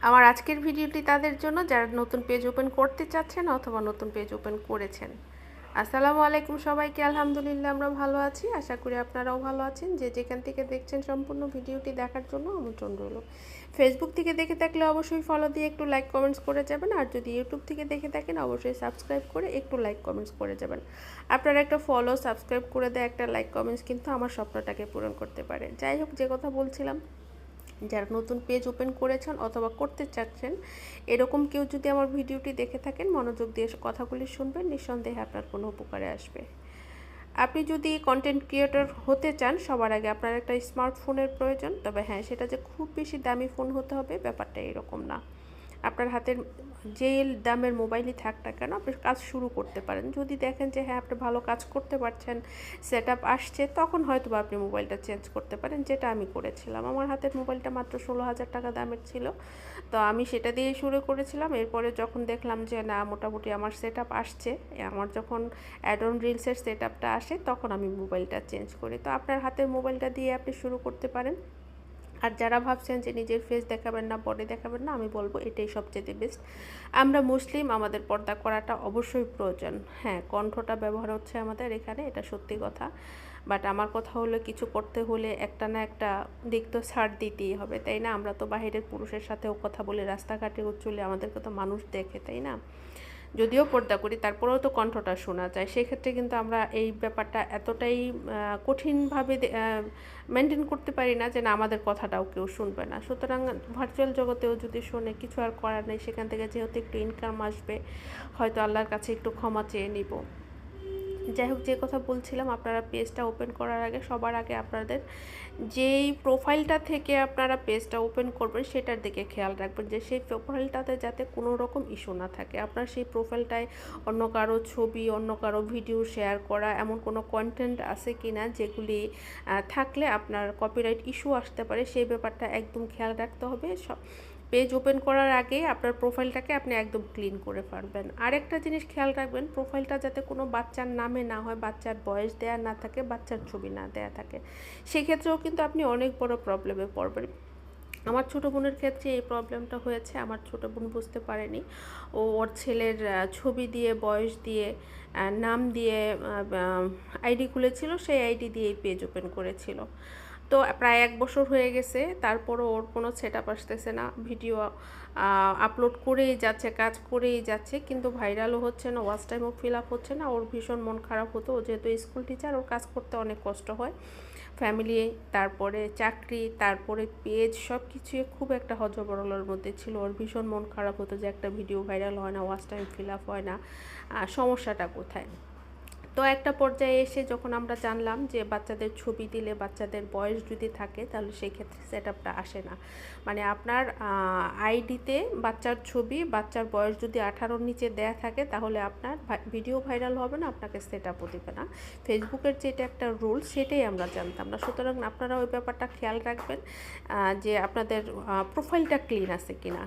আমার আজকের ভিডিওটি তাদের জন্য যারা নতুন পেজ ওপেন করতে চাচ্ছেন অথবা নতুন পেজ ওপেন করেছেন। আসসালামু আলাইকুম সবাইকে। আলহামদুলিল্লাহ আমরা ভালো আছি, আশা করি আপনারাও ভালো আছেন। যে যেখান থেকে দেখছেন সম্পূর্ণ ভিডিওটি দেখার জন্য আমন্ত্রণ রইল। ফেসবুক থেকে দেখে থাকলে অবশ্যই ফলো দিয়ে একটু লাইক কমেন্টস করে যাবেন, আর যদি ইউটিউব থেকে দেখে থাকেন অবশ্যই সাবস্ক্রাইব করে একটু লাইক কমেন্টস করে যাবেন। আপনারা একটা ফলো সাবস্ক্রাইব করে দেয়, একটা লাইক কমেন্টস কিন্তু আমার স্বপ্নটাকে পূরণ করতে পারে। যাই হোক, যে কথা বলছিলাম, যারা নতুন পেজ ওপেন করেছেন অথবা করতে চাচ্ছেন, এরকম কেউ যদি আমার ভিডিওটি দেখে থাকেন মনোযোগ দিয়ে কথাগুলি শুনবেন, নিঃসন্দেহে আপনার কোনো উপকারে আসবে। আপনি যদি কন্টেন্ট ক্রিয়েটর হতে চান, সবার আগে আপনার একটা স্মার্টফোনের প্রয়োজন। তবে হ্যাঁ, সেটা যে খুব বেশি দামি ফোন হতে হবে ব্যাপারটা এরকম না। আপনার হাতের যে দামের মোবাইলই থাক না কেন, আপনি কাজ শুরু করতে পারেন। যদি দেখেন যে হ্যাঁ আপনি ভালো কাজ করতে পারছেন, সেট আপ আসছে, তখন হয়তো বা আপনি মোবাইলটা চেঞ্জ করতে পারেন, যেটা আমি করেছিলাম। আমার হাতের মোবাইলটা মাত্র 16,000 টাকা দামের ছিল, তো আমি সেটা দিয়েই শুরু করেছিলাম। এরপরে যখন দেখলাম যে না, মোটামুটি আমার সেট আপ আসছে, আমার যখন অ্যাডন রিলসের সেট আপটা আসে, তখন আমি মোবাইলটা চেঞ্জ করি। তো আপনার হাতের মোবাইলটা দিয়ে আপনি শুরু করতে পারেন। আর যারা ভাবছেন যে নিজের ফেস দেখাবেন না, বডি দেখাবেন না, আমি বলবো এটাই সবচেয়ে বেস্ট। আমরা মুসলিম, আমাদের পর্দা করাটা অবশ্যই প্রয়োজন। হ্যাঁ, কণ্ঠটা ব্যবহার হচ্ছে আমাদের এখানে, এটা সত্যি কথা। বাট আমার কথা হলো, কিছু করতে হলে একটা না একটা দিক তো ছাড় দিতেই হবে, তাই না? আমরা তো বাহিরের পুরুষের সাথেও কথা বলি, রাস্তাঘাটে চলে, আমাদেরকে তো মানুষ দেখে, তাই না? যদিও পর্দা করি, তারপরেও তো কণ্ঠটা শোনা যায়। সেক্ষেত্রে কিন্তু আমরা এই ব্যাপারটা এতটাই কঠিনভাবে মেনটেন করতে পারি না যে না, আমাদের কথাটাও কেউ শুনবে না। সুতরাং ভার্চুয়াল জগতেও যদি শোনে, কিছু আর করার নেই। সেখান থেকে যেহেতু একটু ইনকাম আসবে, হয়তো আল্লাহর কাছে একটু ক্ষমা চেয়ে নিব। যাই হোক, যে কথা বলছিলাম, আপনারা পেজটা ওপেন করার আগে সবার আগে আপনাদের যেই প্রোফাইলটা থেকে আপনারা পেজটা ওপেন করবেন সেটার দিকে খেয়াল রাখবেন, যে সেই প্রোফাইলটাতে যাতে কোনো রকম ইস্যু না থাকে। আপনার সেই প্রোফাইলটায় অন্য কারো ছবি, অন্য কারো ভিডিও শেয়ার করা, এমন কোনো কন্টেন্ট আছে কি না যেগুলি থাকলে আপনার কপিরাইট ইস্যু আসতে পারে, সেই ব্যাপারটা একদম খেয়াল রাখতে হবে। পেজ ওপেন করার আগে আপনার প্রোফাইলটাকে আপনি একদম ক্লিন করে পারবেন। আরেকটা জিনিস খেয়াল রাখবেন, প্রোফাইলটা যাতে কোনো বাচ্চার নামে না হয়, বাচ্চার বয়স দেয়া না থাকে, বাচ্চার ছবি না দেয়া থাকে। সেক্ষেত্রেও কিন্তু আপনি অনেক বড় প্রবলেমে পড়বেন। আমার ছোটো বোনের ক্ষেত্রে এই প্রবলেমটা হয়েছে। আমার ছোটো বোন বুঝতে পারেনি, ওর ছেলের ছবি দিয়ে, বয়স দিয়ে, নাম দিয়ে আইডি খুলেছিল, সেই আইডি দিয়েই পেজ ওপেন করেছিল। তো প্রায় 1 বছর হয়ে গেছে, তারপরও ওর কোনো সেট আপ আসতেছে না। ভিডিও আপলোড করেই যাচ্ছে, কাজ করেই যাচ্ছে, কিন্তু ভাইরালও হচ্ছে না, ওয়াচ টাইমও ফিল আপ হচ্ছে না। ওর ভীষণ মন খারাপ হতো। ও যেহেতু স্কুল টিচার, ওর কাজ করতে অনেক কষ্ট হয়। ফ্যামিলি, তারপরে চাকরি, তারপরে পেজ, সব কিছুই খুব একটা হজবরলের মধ্যে ছিল। ওর ভীষণ মন খারাপ হতো যে একটা ভিডিও ভাইরাল হয় না, ওয়াচ টাইম ফিল আপ হয় না, সমস্যাটা কোথায়। তো একটা পর্যায়ে এসে যখন আমরা জানলাম যে বাচ্চাদের ছবি দিলে, বাচ্চাদের বয়স যদি থাকে, তাহলে সেই ক্ষেত্রে সেট আপটা আসে না। মানে আপনার আইডিতে বাচ্চার ছবি, বাচ্চার বয়স যদি 18-র নিচে দেয়া থাকে, তাহলে আপনার ভিডিও ভাইরাল হবে না, আপনাকে সেট আপও দেবে না। ফেসবুকের যেটা একটা রুল, সেটাই আমরা জানতাম না। সুতরাং আপনারা ওই ব্যাপারটা খেয়াল রাখবেন যে আপনাদের প্রোফাইলটা ক্লিন আছে কিনা।